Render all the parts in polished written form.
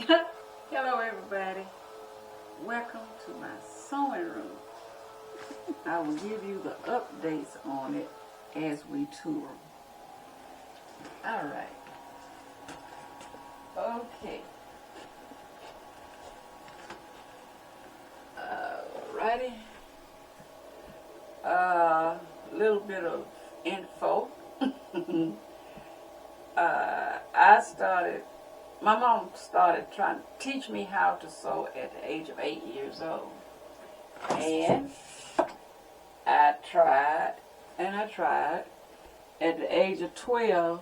Hello everybody. Welcome to my sewing room. I will give you the updates on it as we tour. Alright. Okay. Alrighty. Little bit of info. My mom started trying to teach me how to sew at the age of 8 years old. And I tried. At the age of 12,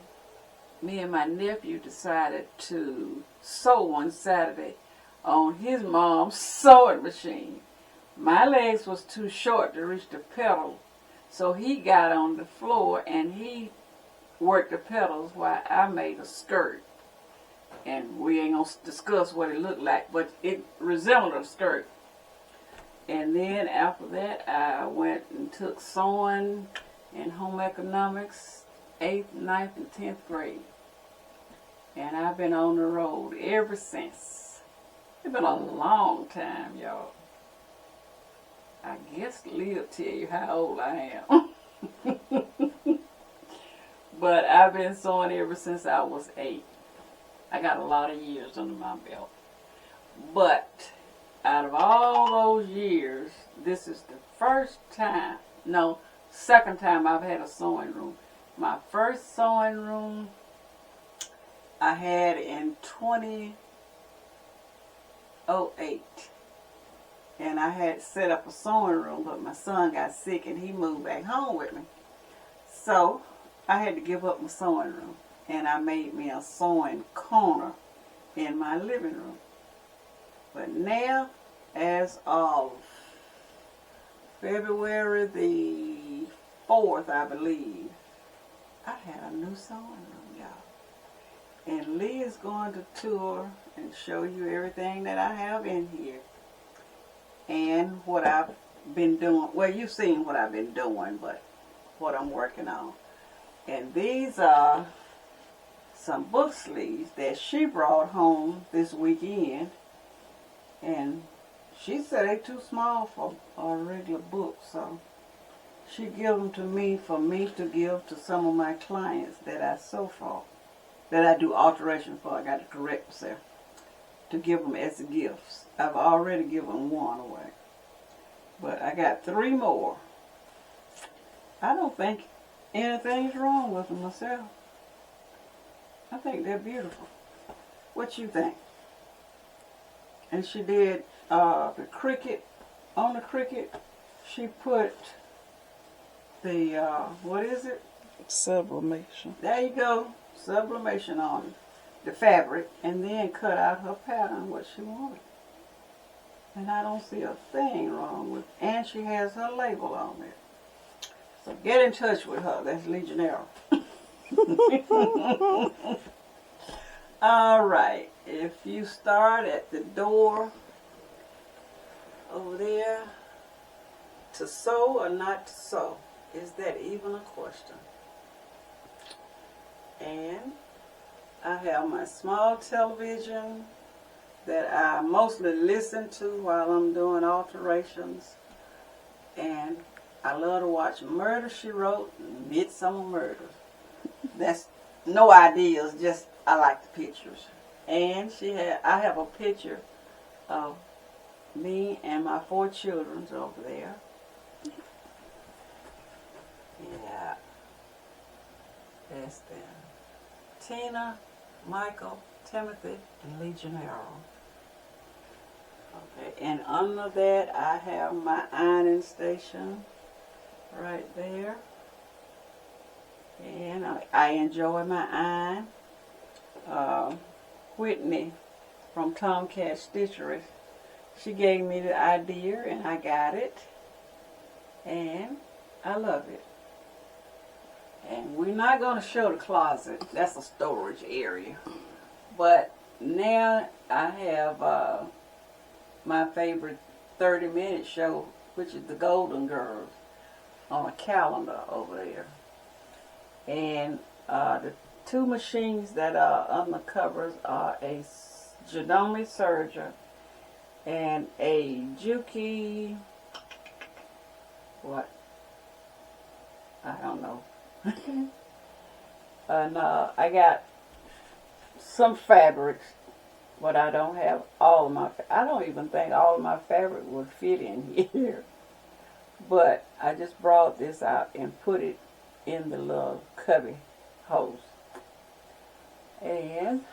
me and my nephew decided to sew one Saturday on his mom's sewing machine. My legs was too short to reach the pedal, so he got on the floor and he worked the pedals while I made a skirt. And we ain't gonna discuss what it looked like, but it resembled a skirt. And then after that, I went and took sewing and home economics, 8th, 9th, and 10th grade. And I've been on the road ever since. It's been a long time, y'all. I guess Leah'll tell you how old I am. But I've been sewing ever since I was 8. I got a lot of years under my belt. But out of all those years, this is the second time I've had a sewing room. My first sewing room I had in 2008. And I had set up a sewing room, but my son got sick and he moved back home with me. So I had to give up my sewing room. And I made me a sewing corner in my living room. But now, as of February the 4th, I believe, I had a new sewing room, y'all. And Lee is going to tour and show you everything that I have in here. And what I've been doing. Well, you've seen what I've been doing, but what I'm working on. And these are some book sleeves that she brought home this weekend, and she said they're too small for a regular book, so she gave them to me for me to give to some of my clients that I sew for, that I do alteration for. I got to correct myself, to give them as gifts. I've already given one away, but I got 3 more. I don't think anything's wrong with them myself. I think they're beautiful. What you think? And she did the cricket. On the cricket, she put the, what is it? Sublimation. There you go. Sublimation on the fabric. And then cut out her pattern, what she wanted. And I don't see a thing wrong with it. And she has her label on it. So get in touch with her. That's LeJanaro. Alright, if you start at the door over there, to sew or not to sew, is that even a question? And I have my small television that I mostly listen to while I'm doing alterations, and I love to watch Murder, She Wrote and Midsummer Murders. That's no ideas, just I like the pictures. And I have a picture of me and my 4 children over there. Yeah. That's them. Tina, Michael, Timothy, and LeJanaro. Okay, and under that I have my ironing station right there. And I enjoy my iron. Whitney from Tomcat Stitchery, she gave me the idea and I got it. And I love it. And we're not going to show the closet. That's a storage area. But now I have my favorite 30-minute show, which is The Golden Girls, on a calendar over there. And the 2 machines that are on the covers are a Janome serger and a Juki, what? I don't know. And I got some fabrics, but I don't have all of my, I don't even think all of my fabric would fit in here. But I just brought this out and put it in the little cubby hose. And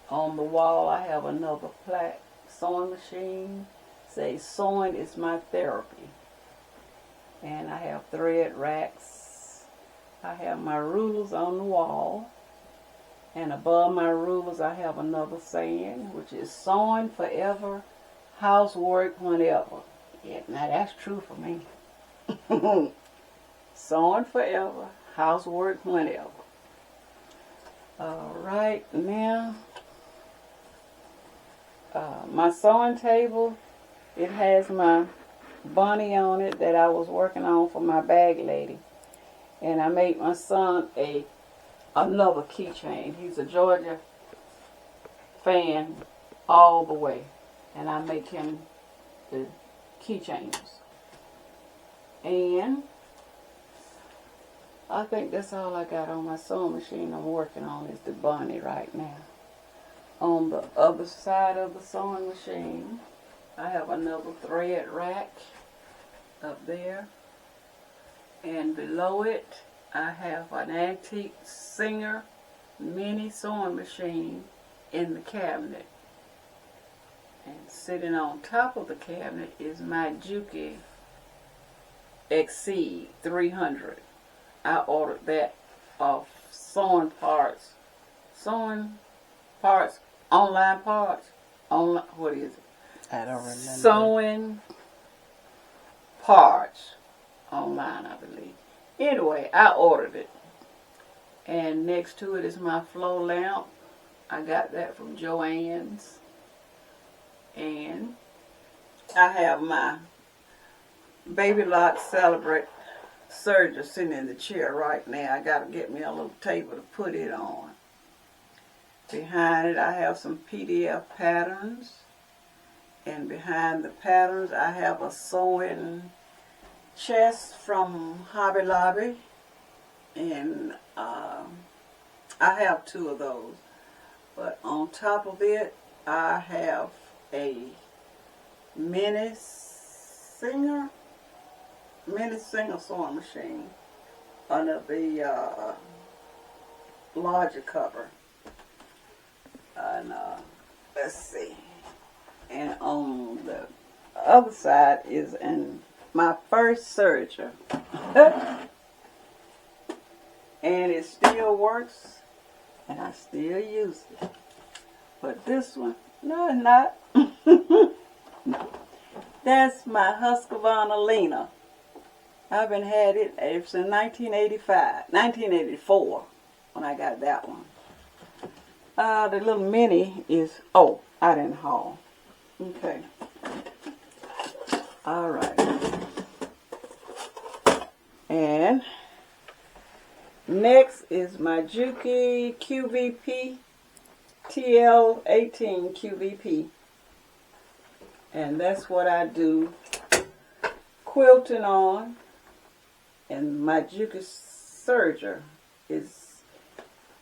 on the wall I have another plaque sewing machine. Say sewing is my therapy. And I have thread racks. I have my rulers on the wall. And above my rulers I have another saying, which is sewing forever, housework whenever. Yeah, now that's true for me. Sewing forever, housework whenever. Alright, now my sewing table, it has my bunny on it that I was working on for my bag lady. And I made my son another keychain. He's a Georgia fan all the way. And I make him the keychains. And I think that's all I got on my sewing machine I'm working on is the bunny right now. On the other side of the sewing machine, I have another thread rack up there. And below it, I have an antique Singer mini sewing machine in the cabinet. And sitting on top of the cabinet is my Juki Exceed 300. I ordered that off Sewing Parts, online parts, online, what is it? I don't remember. Sewing Parts online, I believe. Anyway, I ordered it. And next to it is my flow lamp. I got that from Joann's. And I have my Baby Lot Celebrate serger sitting in the chair right now. I got to get me a little table to put it on. Behind it I have some PDF patterns. And behind the patterns I have a sewing chest from Hobby Lobby. And I have two of those. But on top of it I have a mini Singer sewing machine under the larger cover. And let's see. And on the other side is my first serger. And it still works. And I still use it. But this one, no it's not. No. That's my Husqvarna Lena. I've been had it since 1984 when I got that one. The little mini is, oh, I didn't haul. Okay. Alright. And next is my Juki QVP TL18 QVP. And that's what I do quilting on. And my Juki serger is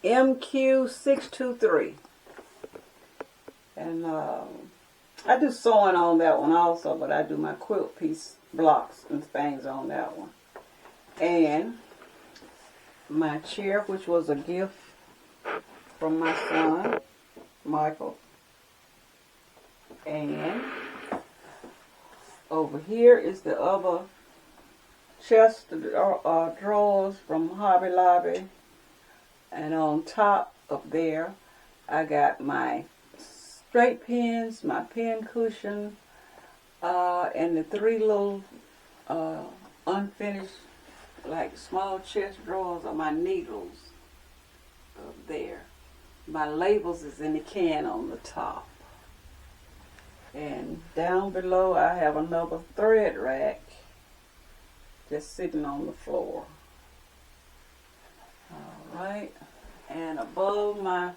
MQ623. And I do sewing on that one also, but I do my quilt piece blocks and things on that one. And my chair, which was a gift from my son, Michael. And over here is the other chest of drawers from Hobby Lobby. And on top of there, I got my straight pins, my pin cushion, and the three little unfinished, like small chest drawers of my needles up there. My labels is in the can on the top. And down below I have another thread rack just sitting on the floor. Alright, and above my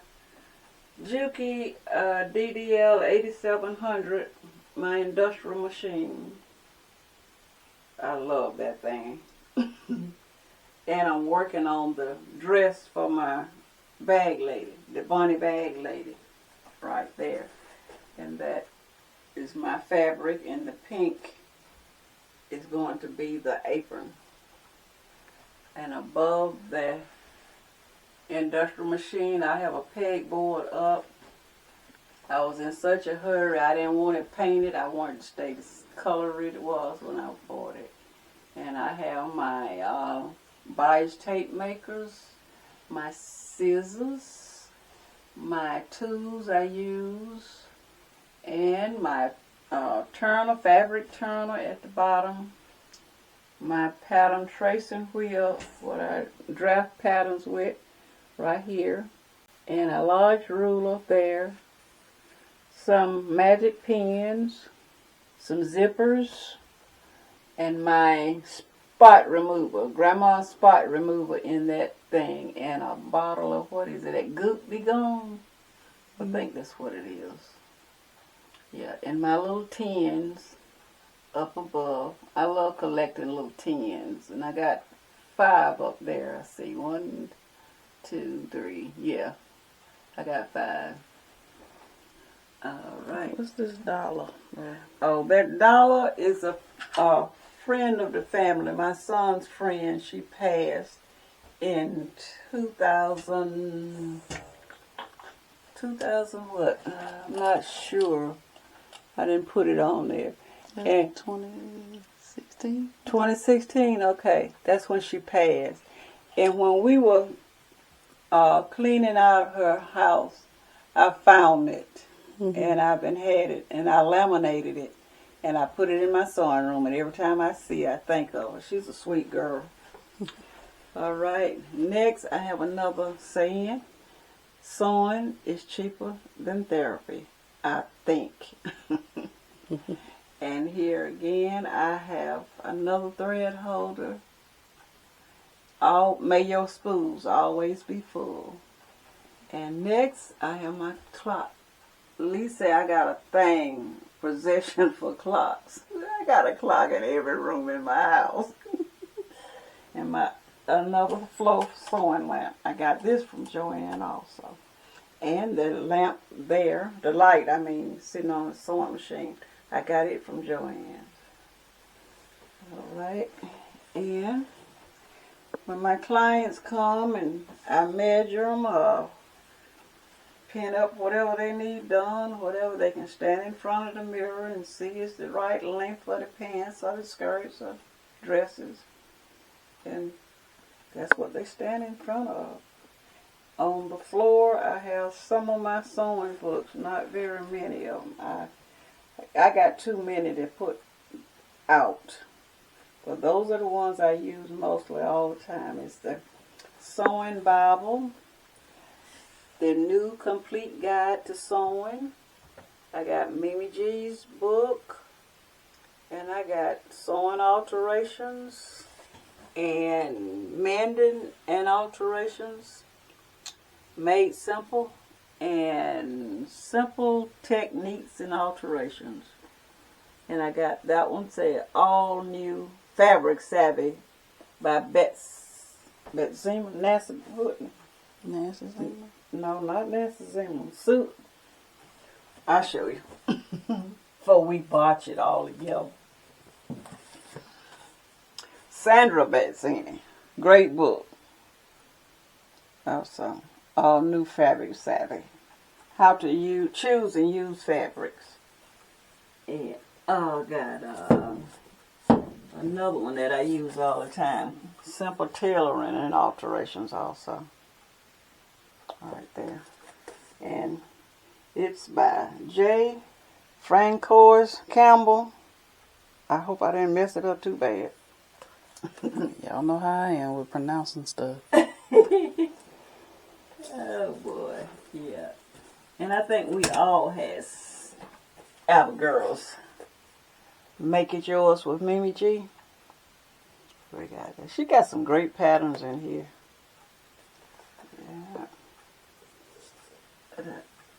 Juki DDL 8700, my industrial machine. I love that thing. And I'm working on the dress for my bag lady, the bunny bag lady, right there. And that is my fabric, and the pink is going to be the apron. And above the industrial machine, I have a pegboard up. I was in such a hurry, I didn't want it painted. I wanted to stay the color it was when I bought it. And I have my bias tape makers, my scissors, my tools I use, and my turner, fabric turner at the bottom, my pattern tracing wheel, what I draft patterns with, right here, and a large ruler there, some magic pins, some zippers, and my spot remover, grandma's spot remover in that thing, and a bottle of, what is it, that Goop Be Gone? I think that's what it is. Yeah, and my little tins up above. I love collecting little tins, and I got 5 up there. I see 1, 2, 3. Yeah, I got 5. All right. What's this dollar? Oh, that dollar is a friend of the family, my son's friend. She passed in 2000 what? I'm not sure. I didn't put it on there. And 2016? 2016, okay. That's when she passed. And when we were cleaning out her house, I found it. Mm-hmm. And I've been had it, and I laminated it. And I put it in my sewing room, and every time I see her, I think of her. She's a sweet girl. All right. Next, I have another saying. Sewing is cheaper than therapy, I think. And here again, I have another thread holder. May your spools always be full. And next, I have my clock. Lisa, I got a possession for clocks. I got a clock in every room in my house. And another floor sewing lamp. I got this from Joanne also. And the lamp there, the light, sitting on the sewing machine. I got it from Joanne. All right. And when my clients come and I measure them, pin up whatever they need done, whatever, they can stand in front of the mirror and see is the right length for the pants or the skirts or dresses. And that's what they stand in front of. On the floor, I have some of my sewing books, not very many of them. I got too many to put out. But those are the ones I use mostly all the time. It's the Sewing Bible, the New Complete Guide to Sewing. I got Mimi G's book. And I got Sewing Alterations and Mending and Alterations. Made Simple and Simple Techniques and Alterations. And I got that one said All New Fabric Savvy by Zimmer. Nancy Zimmer? No, not Nancy Zimmer. I'll show you. Before we botch it all together. Sandra Bezzini. Great book. Also. All New Fabric Savvy. How to choose and use fabrics. And got another one that I use all the time. Simple Tailoring and Alterations also. Right there. And it's by J. Francois Campbell. I hope I didn't mess it up too bad. Y'all know how I am with pronouncing stuff. Oh boy, yeah. And I think we all has our girls. Make It Yours with Mimi G. We got that. She got some great patterns in here. Yeah.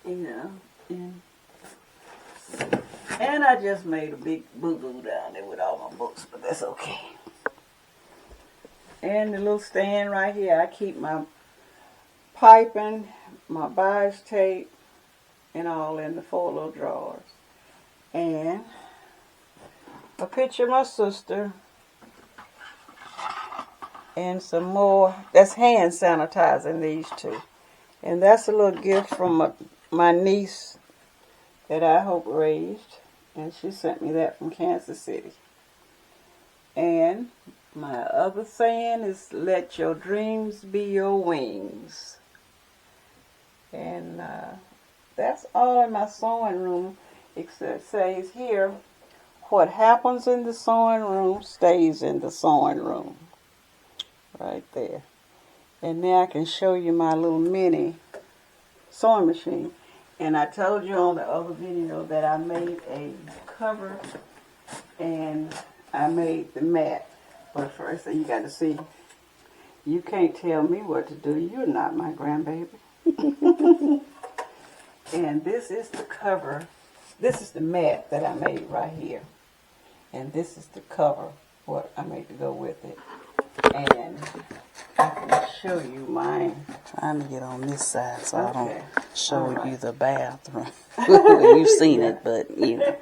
You know, and I just made a big boo-boo down there with all my books, but that's okay. And the little stand right here, I keep my piping, my bias tape, and all in the 4 little drawers. And a picture of my sister. And some more. That's hand sanitizing, these 2. And that's a little gift from my niece that I hope raised. And she sent me that from Kansas City. And my other saying is, let your dreams be your wings. And that's all in my sewing room. Except it says here, what happens in the sewing room stays in the sewing room. Right there. And now I can show you my little mini sewing machine. And I told you on the other video that I made a cover and I made the mat. But first you got to see, you can't tell me what to do. You're not my grandbaby. And this is the cover. This is the mat that I made right here. And this is the cover, what I made to go with it. And I can show you mine. Trying to get on this side so I Okay. don't show All right. you the bathroom. You've seen Yeah. it, but you know.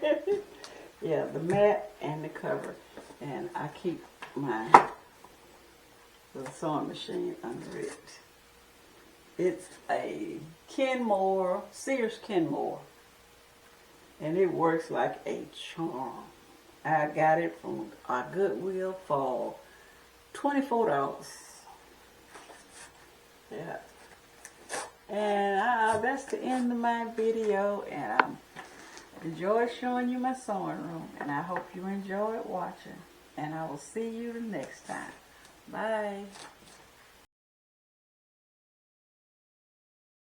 Yeah, the mat and the cover. And I keep my little sewing machine under it. It's a Kenmore, Sears Kenmore. And it works like a charm. I got it from our Goodwill for $24. Yeah. And that's the end of my video. And I enjoy showing you my sewing room. And I hope you enjoyed watching. And I will see you the next time. Bye.